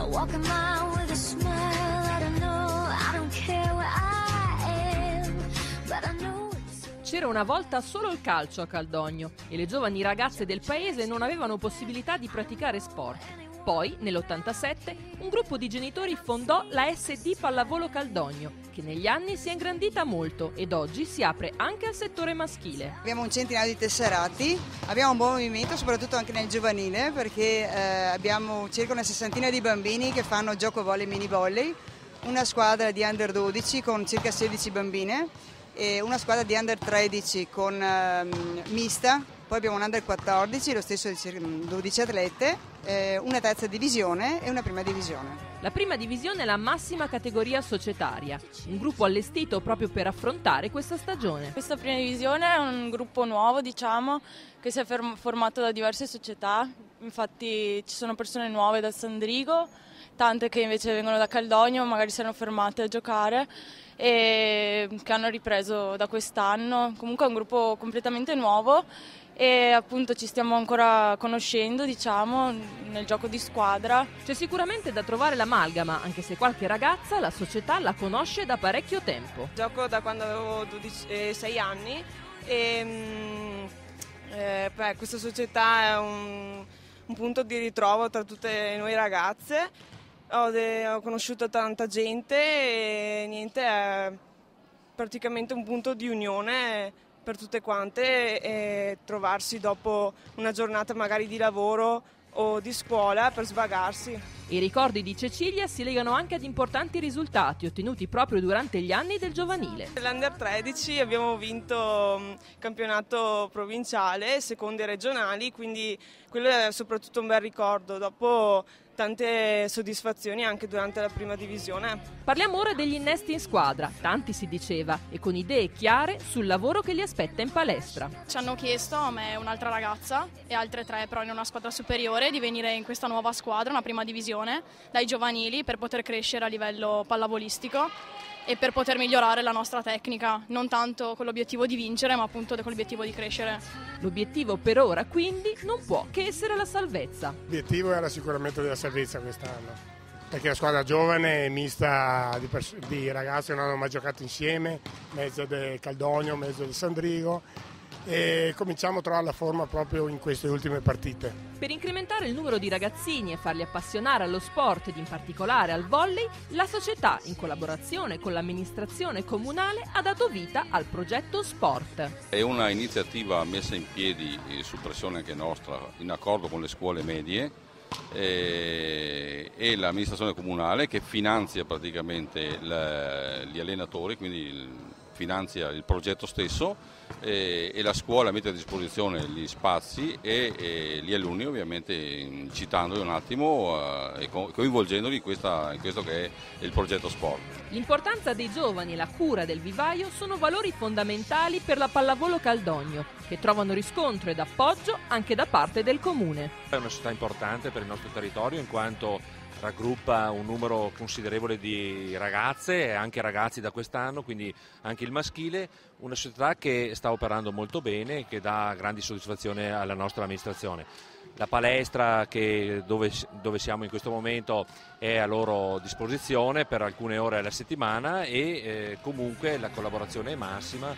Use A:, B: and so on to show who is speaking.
A: walk a mile with a smile. I don't know, I don't care where I am, but I know it's so.
B: C'era una volta solo il calcio a Caldogno e le giovani ragazze del paese non avevano possibilità di praticare sport. Poi, nell'87, un gruppo di genitori fondò la SD Pallavolo Caldogno, che negli anni si è ingrandita molto ed oggi si apre anche al settore maschile.
C: Abbiamo un centinaio di tesserati, abbiamo un buon movimento soprattutto anche nel giovanile, perché abbiamo circa una sessantina di bambini che fanno gioco volley e mini volley, una squadra di under 12 con circa 16 bambine e una squadra di under 13 con mista. Poi abbiamo un under 14, lo stesso di 12 atlete, una terza divisione e una prima divisione.
B: La prima divisione è la massima categoria societaria, un gruppo allestito proprio per affrontare questa stagione.
D: Questa prima divisione è un gruppo nuovo, diciamo, che si è formato da diverse società. Infatti ci sono persone nuove da Sandrigo, tante che invece vengono da Caldogno, magari si erano fermate a giocare e che hanno ripreso da quest'anno. Comunque è un gruppo completamente nuovo e appunto ci stiamo ancora conoscendo, diciamo, nel gioco di squadra.
B: C'è sicuramente da trovare l'amalgama, anche se qualche ragazza la società la conosce da parecchio tempo.
E: Gioco da quando avevo 6 anni e questa società è un punto di ritrovo tra tutte noi ragazze. Ho conosciuto tanta gente e niente, è praticamente un punto di unione per tutte quante e trovarsi dopo una giornata magari di lavoro o di scuola per svagarsi.
B: I ricordi di Cecilia si legano anche ad importanti risultati ottenuti proprio durante gli anni del giovanile.
E: Nell'Under 13 abbiamo vinto campionato provinciale, seconde regionali, quindi quello è soprattutto un bel ricordo. Dopo tante soddisfazioni anche durante la prima divisione.
B: Parliamo ora degli innesti in squadra, tanti si diceva, e con idee chiare sul lavoro che li aspetta in palestra.
F: Ci hanno chiesto, a me e un'altra ragazza e altre 3 però in una squadra superiore, di venire in questa nuova squadra, una prima divisione, dai giovanili, per poter crescere a livello pallavolistico e per poter migliorare la nostra tecnica, non tanto con l'obiettivo di vincere, ma appunto con l'obiettivo di crescere.
B: L'obiettivo per ora quindi non può che essere la salvezza.
G: L'obiettivo era sicuramente della salvezza quest'anno, perché la squadra giovane è mista di ragazzi che non hanno mai giocato insieme, mezzo del Caldogno, mezzo del Sandrigo, e cominciamo a trovare la forma proprio in queste ultime partite.
B: Per incrementare il numero di ragazzini e farli appassionare allo sport ed in particolare al volley, la società, in collaborazione con l'amministrazione comunale, ha dato vita al progetto Sport.
H: È una iniziativa messa in piedi su pressione anche nostra, in accordo con le scuole medie e l'amministrazione comunale, che finanzia praticamente gli allenatori, quindi finanzia il progetto stesso, e la scuola mette a disposizione gli spazi e gli alunni, ovviamente incitandoli un attimo e coinvolgendoli in questo che è il progetto Sport.
B: L'importanza dei giovani e la cura del vivaio sono valori fondamentali per la Pallavolo Caldogno, che trovano riscontro ed appoggio anche da parte del comune.
I: È una società importante per il nostro territorio, in quanto raggruppa un numero considerevole di ragazze e anche ragazzi da quest'anno, quindi anche il maschile, una società che sta operando molto bene e che dà grandi soddisfazioni alla nostra amministrazione. La palestra dove siamo in questo momento è a loro disposizione per alcune ore alla settimana e comunque la collaborazione è massima